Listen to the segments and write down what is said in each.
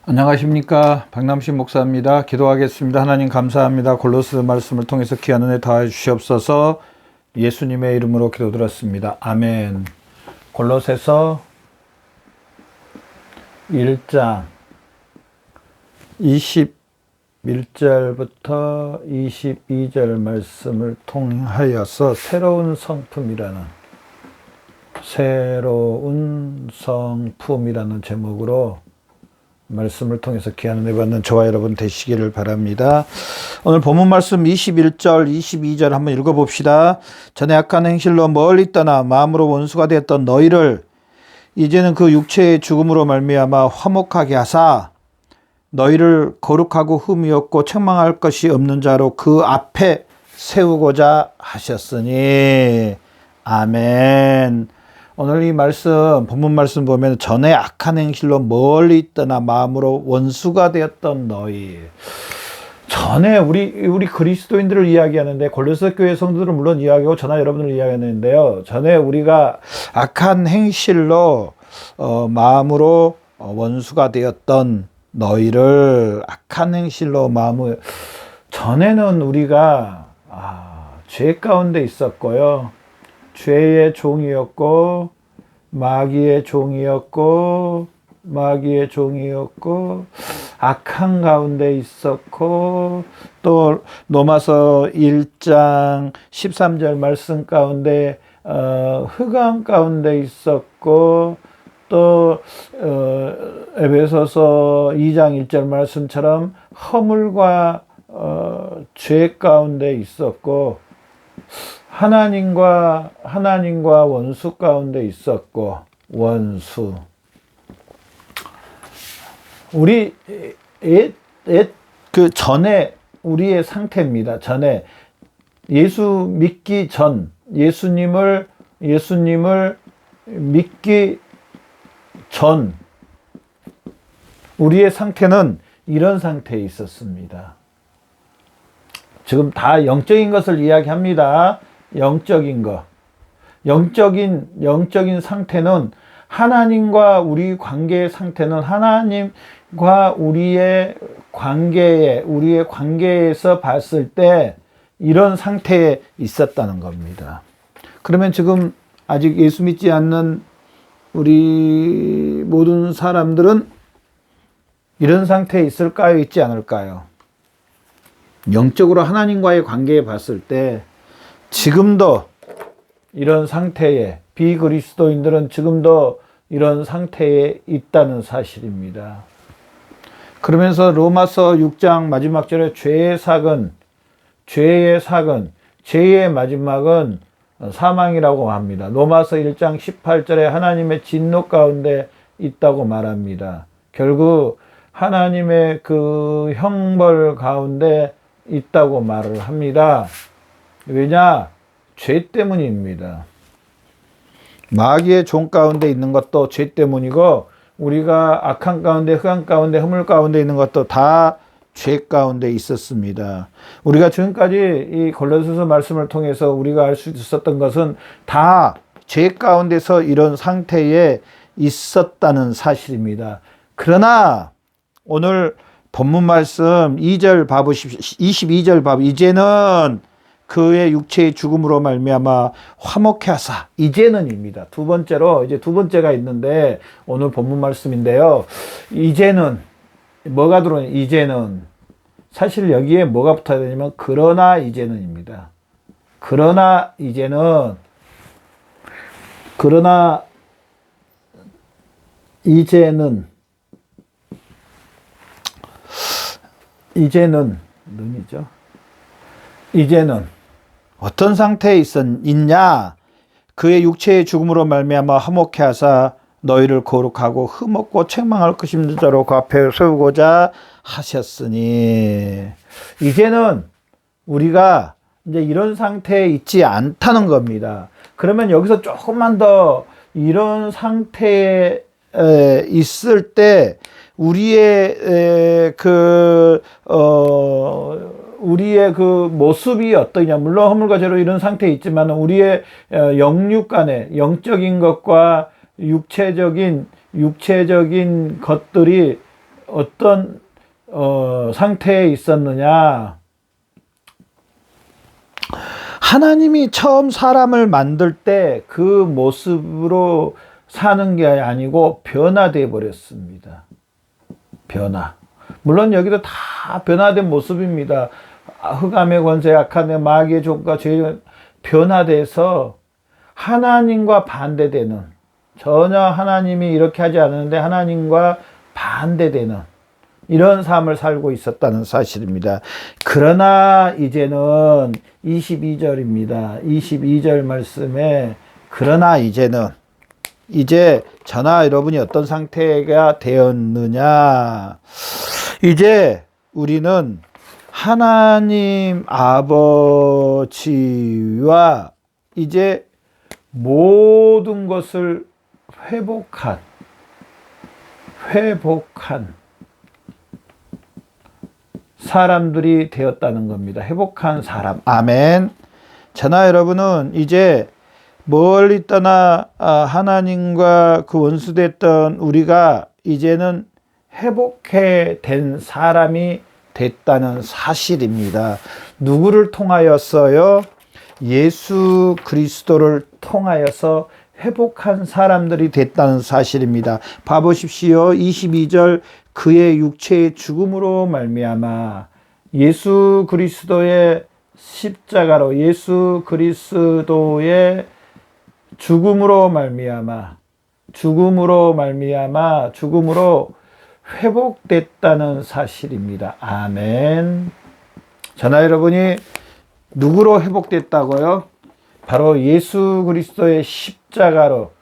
안녕하십니까, 박남신 목사입니다. 기도하겠습니다. 하나님 감사합니다. 골로새 말씀을 통해서 귀한 은혜 더하여 주시옵소서. 예수님의 이름으로 기도드렸습니다. 아멘. 골로새서 1장 21절부터 22절 말씀을 통하여서 새로운 성품이라는 제목으로 말씀을 통해서 귀한 은혜 받는 저와 여러분 되시기를 바랍니다. 오늘 본문 말씀 21절, 22절 한번 읽어봅시다. 전에 악한 행실로 멀리 떠나 마음으로 원수가 되었던 너희를 이제는 그 육체의 죽음으로 말미암아 화목하게 하사 너희를 거룩하고 흠이 없고 책망할 것이 없는 자로 그 앞에 세우고자 하셨으니. 아멘. 오늘 이 말씀, 본문 말씀 보면 전에 악한 행실로 멀리 떠나 마음으로 원수가 되었던 너희. 전에 우리 그리스도인들을 이야기하는데, 골로새 교회 성도들을 물론 이야기하고 저나 여러분을 이야기하는데요. 전에 우리가 악한 행실로 마음으로 원수가 되었던 너희를, 악한 행실로 마음을, 전에는 우리가 죄 가운데 있었고요. 죄의 종이었고 마귀의 종이었고 악한 가운데 있었고, 또 로마서 1장 13절 말씀 가운데 흑암 가운데 있었고, 또 에베소서 2장 1절 말씀처럼 허물과 죄 가운데 있었고, 하나님과 원수 가운데 있었고. 원수. 그 전에 우리의 상태입니다. 전에 예수 믿기 전, 예수님을 믿기 전 우리의 상태는 이런 상태에 있었습니다. 지금 다 영적인 것을 이야기합니다. 영적인 것. 영적인 상태는, 하나님과 우리 관계의 상태는 하나님과 우리의 관계에서 봤을 때 이런 상태에 있었다는 겁니다. 그러면 지금 아직 예수 믿지 않는 우리 모든 사람들은 이런 상태에 있을까요? 있지 않을까요? 영적으로 하나님과의 관계에 봤을 때 지금도 이런 상태에, 비그리스도인들은 지금도 이런 상태에 있다는 사실입니다. 그러면서 로마서 6장 마지막 절에 죄의 마지막은 사망이라고 합니다. 로마서 1장 18절에 하나님의 진노 가운데 있다고 말합니다. 결국 하나님의 그 형벌 가운데 있다고 말을 합니다. 왜냐? 죄 때문입니다. 마귀의 종 가운데 있는 것도 죄 때문이고, 우리가 악한 가운데, 흑암 가운데, 허물 가운데 있는 것도 다 죄 가운데 있었습니다. 우리가 지금까지 이 골로새서 말씀을 통해서 우리가 알 수 있었던 것은 다 죄 가운데서 이런 상태에 있었다는 사실입니다. 그러나 오늘 본문 말씀 2절 봐보십시오. 22절 봐보십시오. 이제는 그의 육체의 죽음으로 말미암아 화목케 하사. 이제는입니다. 두 번째가 있는데, 오늘 본문 말씀인데요. 이제는 뭐가 들어오냐? 이제는 사실 여기에 뭐가 붙어야 되냐면 그러나 이제는입니다. 그러나 이제는 는이죠. 이제는 어떤 상태에 있냐? 그의 육체의 죽음으로 말미암아 화목케 하사 너희를 거룩하고 흠없고 책망할 것이 없는 자로 그 앞에 세우고자 하셨으니. 이제는 우리가 이제 이런 상태에 있지 않다는 겁니다. 그러면 여기서 조금만 더 이런 상태에 있을 때 우리의 그 모습이 어떠냐. 물론 허물과 죄로 이런 상태에 있지만 우리의 영육 간에 영적인 것과 육체적인 것들이 어떤 상태에 있었느냐? 하나님이 처음 사람을 만들 때 그 모습으로 사는 게 아니고 변화되어 버렸습니다. 변화. 물론 여기도 다 변화된 모습입니다. 흑암의 권세, 악한 마귀의 족과 죄의 변화돼서 하나님과 반대되는, 전혀 하나님이 이렇게 하지 않았는데 하나님과 반대되는 이런 삶을 살고 있었다는 사실입니다. 그러나 이제는 22절입니다. 22절 말씀에 그러나 이제는, 이제 저나 여러분이 어떤 상태가 되었느냐? 이제 우리는 하나님 아버지와 이제 모든 것을 회복한 사람들이 되었다는 겁니다. 회복한 사람. 아멘. 저나 여러분은 이제 멀리 떠나 하나님과 그 원수됐던 우리가 이제는 회복해 된 사람이 됐다는 사실입니다. 누구를 통하였어요? 예수 그리스도를 통하여서 회복한 사람들이 됐다는 사실입니다. 봐보십시오. 22절 그의 육체의 죽음으로 말미암아 예수 그리스도의 십자가로, 예수 그리스도의 죽음으로 회복됐다는 사실입니다. 아멘. 저나 여러분이 누구로 회복됐다고요? 바로 예수 그리스도의 십자가로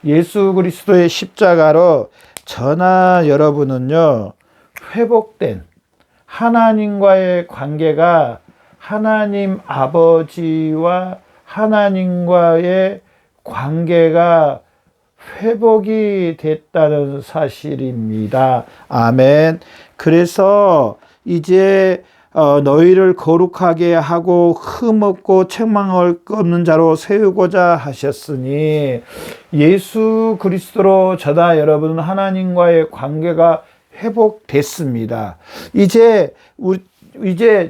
예수 그리스도의 십자가로 저나 여러분은요, 회복된 하나님과의 관계가 하나님 아버지와 하나님과의 관계가 회복이 됐다는 사실입니다. 아멘. 그래서 이제 너희를 거룩하게 하고 흠없고 책망할 것 없는 자로 세우고자 하셨으니, 예수 그리스도로 저나 여러분은 하나님과의 관계가 회복됐습니다. 이제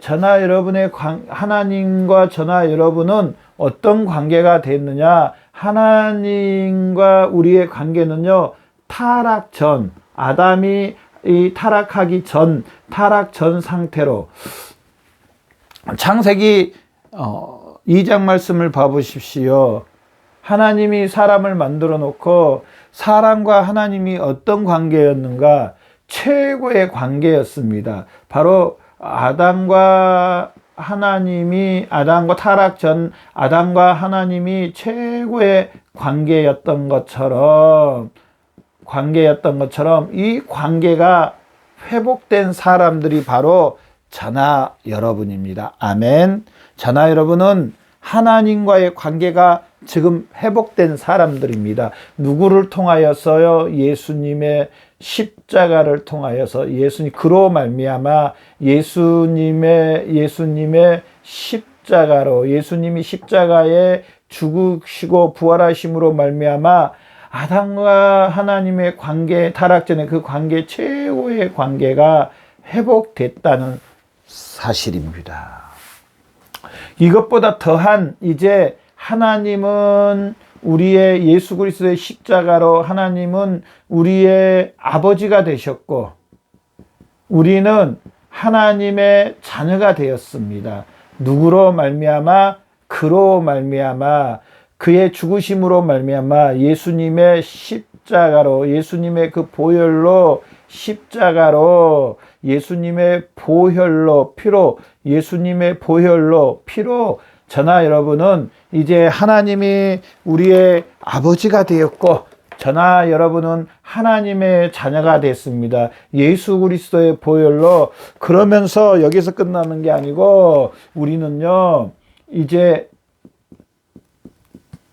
저나 여러분의 하나님과 저나 여러분은 어떤 관계가 됐느냐? 하나님과 우리의 관계는요, 타락 전, 아담이 이 타락하기 전, 타락 전 상태로, 창세기 2장 말씀을 봐보십시오. 하나님이 사람을 만들어 놓고 사람과 하나님이 어떤 관계였는가? 최고의 관계였습니다. 바로 아담과 타락 전 아담과 하나님이 최고의 관계였던 것처럼 이 관계가 회복된 사람들이 바로 저나 여러분입니다. 아멘. 저나 여러분은 하나님과의 관계가 지금 회복된 사람들입니다. 누구를 통하여서요? 예수님의 십자가를 통하여서, 그로 말미암아 예수님의 십자가로, 예수님이 십자가에 죽으시고 부활하심으로 말미암아 아담과 하나님의 관계, 타락전의 그 관계, 최고의 관계가 회복됐다는 사실입니다. 이것보다 더한, 이제 하나님은 우리의 예수 그리스도의 십자가로 하나님은 우리의 아버지가 되셨고, 우리는 하나님의 자녀가 되었습니다. 누구로 말미암아? 그로 말미암아, 그의 죽으심으로 말미암아 예수님의 십자가로, 예수님의 그 보혈로, 십자가로, 예수님의 보혈로, 피로 저나 여러분은 이제 하나님이 우리의 아버지가 되었고, 저나 여러분은 하나님의 자녀가 됐습니다. 예수 그리스도의 보혈로. 그러면서 여기서 끝나는 게 아니고 우리는요, 이제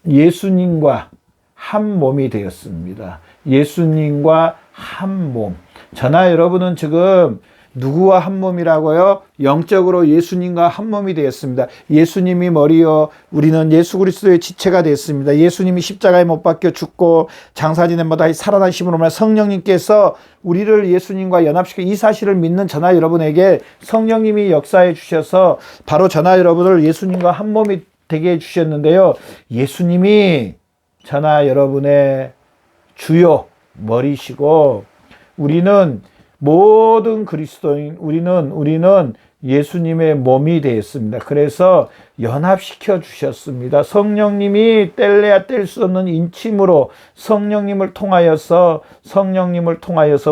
예수님과 한 몸이 되었습니다. 예수님과 한 몸. 저나 여러분은 지금 누구와 한 몸이라고요? 영적으로 예수님과 한 몸이 되었습니다. 예수님이 머리요, 우리는 예수 그리스도의 지체가 되었습니다. 예수님이 십자가에 못 박혀 죽고 장사지내마다 살아나심으로 말해 성령님께서 우리를 예수님과 연합시켜 이 사실을 믿는 저나 여러분에게 성령님이 역사해 주셔서 바로 저나 여러분을 예수님과 한 몸이 되게 해주셨는데요. 예수님이 저나 여러분의 주요 머리시고 우리는 모든 그리스도인 우리는 예수님의 몸이 되었습니다. 그래서 연합시켜 주셨습니다. 성령님이 뗄래야 뗄 수 없는 인침으로 성령님을 통하여서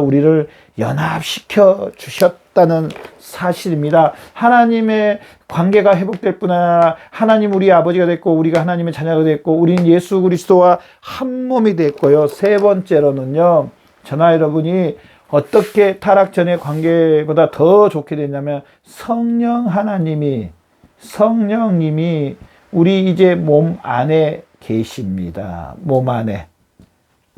우리를 연합시켜 주셨다는 사실입니다. 하나님의 관계가 회복될 뿐 아니라 하나님 우리 아버지가 됐고 우리가 하나님의 자녀가 됐고 우린 예수 그리스도와 한 몸이 됐고요. 세 번째로는요. 저나 여러분이 어떻게 타락 전의 관계보다 더 좋게 됐냐면 성령님이 우리 이제 몸 안에 계십니다.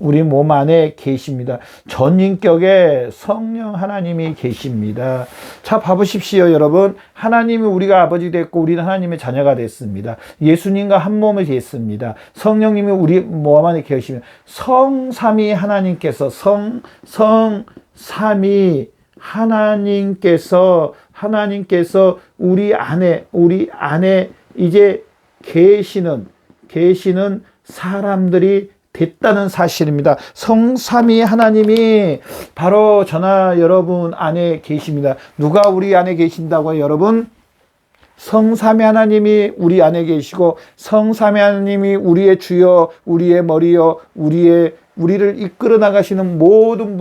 우리 몸 안에 계십니다. 전인격에 성령 하나님이 계십니다. 자, 봐보십시오, 여러분. 하나님이 우리가 아버지 됐고, 우리는 하나님의 자녀가 됐습니다. 예수님과 한 몸이 됐습니다. 성령님이 우리 몸 안에 계시면, 성삼위 하나님께서, 성삼위 하나님께서 우리 안에 이제 계시는 사람들이 됐다는 사실입니다. 성삼위 하나님이 바로 저나 여러분 안에 계십니다. 누가 우리 안에 계신다고요, 여러분? 성삼위 하나님이 우리 안에 계시고 성삼위 하나님이 우리의 주여, 우리의 머리여, 우리를 이끌어 나가시는 모든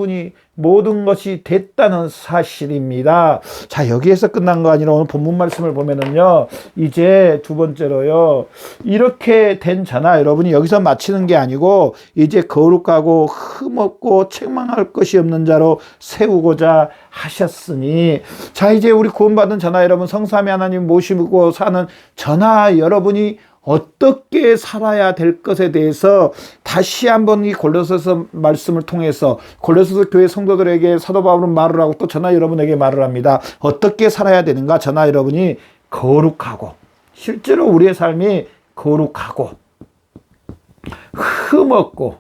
것이 됐다는 사실입니다. 자, 여기에서 끝난 거 아니라 오늘 본문 말씀을 보면은요, 이제 두 번째로요, 이렇게 된 자나 여러분이 여기서 마치는 게 아니고, 이제 거룩하고 흠없고 책망할 것이 없는 자로 세우고자 하셨으니, 자, 이제 우리 구원받은 자나 여러분, 성삼위 하나님 모시고 사는 저나 여러분이 어떻게 살아야 될 것에 대해서 다시 한번 이 골로새서 말씀을 통해서 골로새서 교회 성도들에게 사도 바울은 말을 하고 또 저나 여러분에게 말을 합니다. 어떻게 살아야 되는가? 저나 여러분이 거룩하고, 실제로 우리의 삶이 거룩하고 흠없고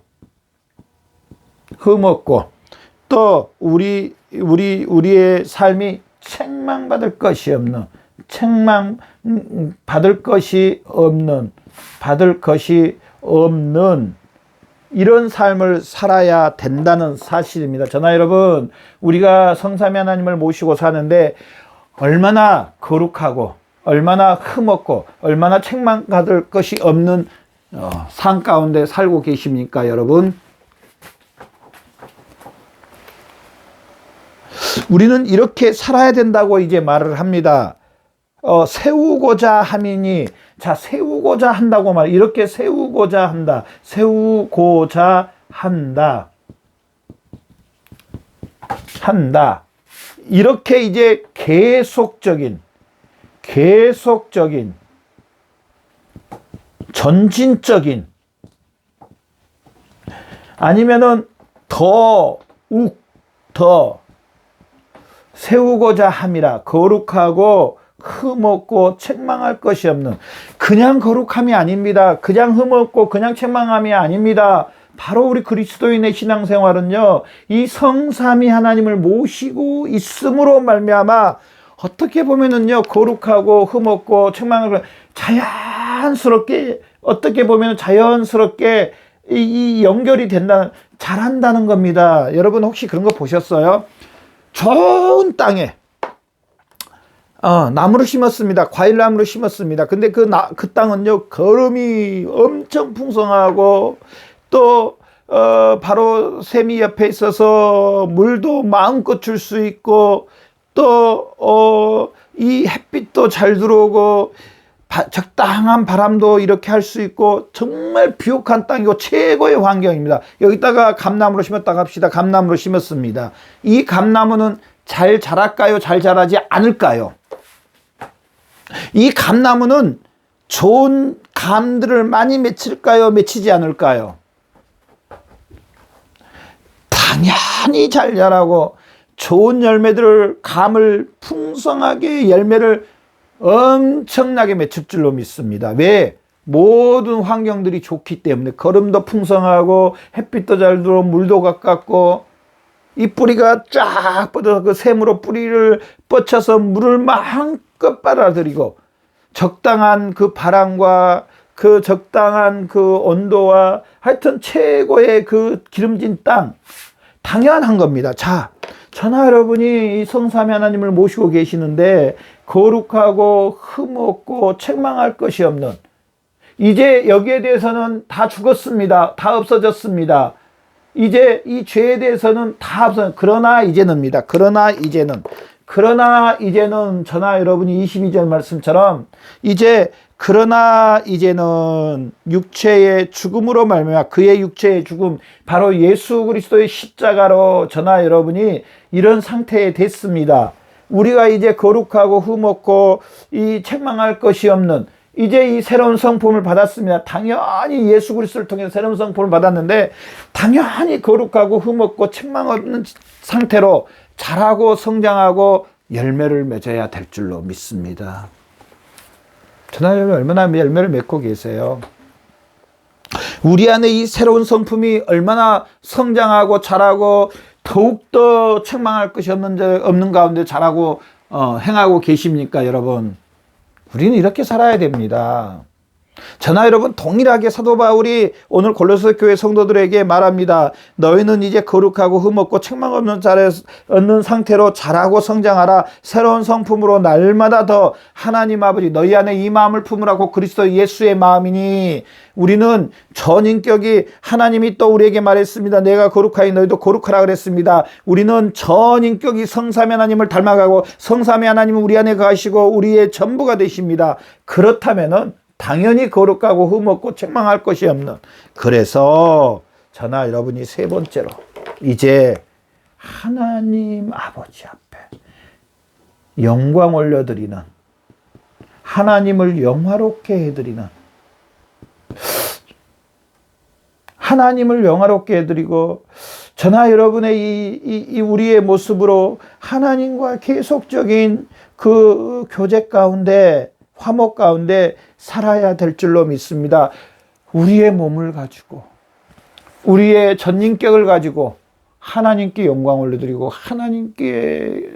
또 우리의 삶이 책망받을 것이 없는 이런 삶을 살아야 된다는 사실입니다. 저나 여러분, 우리가 성삼위 하나님을 모시고 사는데 얼마나 거룩하고 얼마나 흠없고 얼마나 책망받을 것이 없는 삶 가운데 살고 계십니까, 여러분? 우리는 이렇게 살아야 된다고 이제 말을 합니다. 세우고자 함이니, 자, 세우고자 한다고 말, 이렇게 세우고자 한다. 이렇게 이제 계속적인, 전진적인, 아니면은 더 세우고자 함이라, 거룩하고 흠없고 책망할 것이 없는, 그냥 거룩함이 아닙니다. 그냥 흠없고 그냥 책망함이 아닙니다. 바로 우리 그리스도인의 신앙생활은요, 이 성삼위 하나님을 모시고 있음으로 말미암아 어떻게 보면은요, 거룩하고 흠없고 책망을 자연스럽게, 어떻게 보면 자연스럽게 이 연결이 잘한다는 겁니다. 여러분 혹시 그런 거 보셨어요? 좋은 땅에 나무를 심었습니다. 과일나무를 심었습니다. 근데 그 땅은요, 거름이 엄청 풍성하고, 또, 바로 샘이 옆에 있어서 물도 마음껏 줄 수 있고, 또, 이 햇빛도 잘 들어오고, 적당한 바람도 이렇게 할 수 있고, 정말 비옥한 땅이고 최고의 환경입니다. 여기다가 감나무를 심었다고 합시다. 감나무를 심었습니다. 이 감나무는 잘 자랄까요? 잘 자라지 않을까요? 이 감나무는 좋은 감들을 많이 맺힐까요? 맺히지 않을까요? 당연히 잘 자라고 좋은 열매들을 감을 풍성하게 열매를 엄청나게 맺을 줄로 믿습니다. 왜? 모든 환경들이 좋기 때문에 거름도 풍성하고 햇빛도 잘 들어오고 물도 가깝고 이 뿌리가 쫙 뻗어서 그 샘으로 뿌리를 뻗쳐서 물을 마음껏 빨아들이고 적당한 그 바람과 그 적당한 그 온도와 하여튼 최고의 그 기름진 땅, 당연한 겁니다. 자, 저나 여러분이 이 성삼위 하나님을 모시고 계시는데 거룩하고 흠없고 책망할 것이 없는, 이제 여기에 대해서는 다 죽었습니다. 다 없어졌습니다. 이제 이 죄에 대해서는 다 없어졌습니다. 그러나 이제는입니다. 그러나 이제는 저나 여러분이 22절 말씀처럼 그러나 이제는 육체의 죽음으로 말미암아, 그의 육체의 죽음, 바로 예수 그리스도의 십자가로 저나 여러분이 이런 상태에 됐습니다. 우리가 이제 거룩하고 흠없고 이 책망할 것이 없는, 이제 이 새로운 성품을 받았습니다. 당연히 예수 그리스도를 통해서 새로운 성품을 받았는데 당연히 거룩하고 흠없고 책망 없는 상태로 자라고 성장하고 열매를 맺어야 될 줄로 믿습니다. 저나 여러분 얼마나 열매를 맺고 계세요? 우리 안에 이 새로운 성품이 얼마나 성장하고 자라고 더욱더 책망할 것이 없는 가운데 자라고 행하고 계십니까, 여러분? 우리는 이렇게 살아야 됩니다. 저나 여러분 동일하게 사도 바울이 오늘 골로새 교회 성도들에게 말합니다. 너희는 이제 거룩하고 흠없고 책망 없는 상태로 자라고 성장하라. 새로운 성품으로 날마다 더 하나님 아버지 너희 안에 이 마음을 품으라고 그리스도 예수의 마음이니, 우리는 전인격이, 하나님이 또 우리에게 말했습니다. 내가 거룩하니 너희도 거룩하라 그랬습니다. 우리는 전인격이 성삼위 하나님을 닮아가고 성삼위 하나님은 우리 안에 거하시고 우리의 전부가 되십니다. 그렇다면은 당연히 거룩하고 흠없고 책망할 것이 없는, 그래서 저나 여러분이 세 번째로 이제 하나님 아버지 앞에 영광 올려드리는, 하나님을 영화롭게 해드리는, 하나님을 영화롭게 해드리고 저나 여러분의 이 우리의 모습으로 하나님과 계속적인 그 교제 가운데, 화목 가운데 살아야 될 줄로 믿습니다. 우리의 몸을 가지고, 우리의 전인격을 가지고 하나님께 영광 올려드리고 하나님께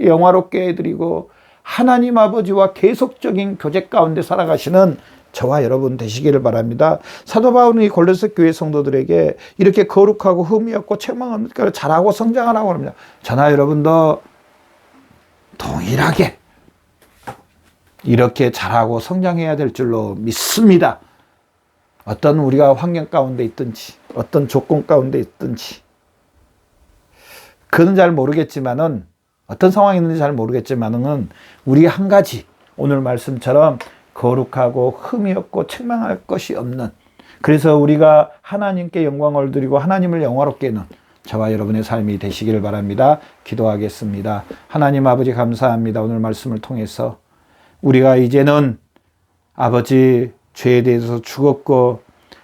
영화롭게 해드리고 하나님 아버지와 계속적인 교제 가운데 살아가시는 저와 여러분 되시기를 바랍니다. 사도 바울은 이 골로새 교회 성도들에게 이렇게 거룩하고 흠이 없고 책망 없는 것을 잘하고 성장하라고 합니다. 저나 여러분도 동일하게 이렇게 잘하고 성장해야 될 줄로 믿습니다. 어떤 우리가 환경 가운데 있든지 어떤 조건 가운데 있든지 그는 잘 모르겠지만은, 어떤 상황이 있는지 잘 모르겠지만은 우리 한 가지, 오늘 말씀처럼 거룩하고 흠이 없고 책망할 것이 없는, 그래서 우리가 하나님께 영광을 드리고 하나님을 영화롭게 하는 저와 여러분의 삶이 되시기를 바랍니다. 기도하겠습니다. 하나님 아버지 감사합니다. 오늘 말씀을 통해서 우리가 이제는 아버지 죄에 대해서 죽었고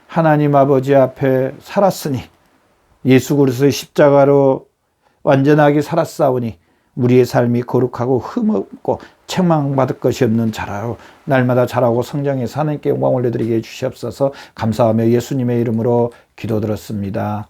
하나님 아버지 앞에 살았으니, 예수 그리스도의 십자가로 완전하게 살았사오니 우리의 삶이 거룩하고 흠없고 책망받을 것이 없는 자라로 날마다 자라고 성장해서 하나님께 영광 올려드리게 해주시옵소서. 감사하며 예수님의 이름으로 기도드렸습니다.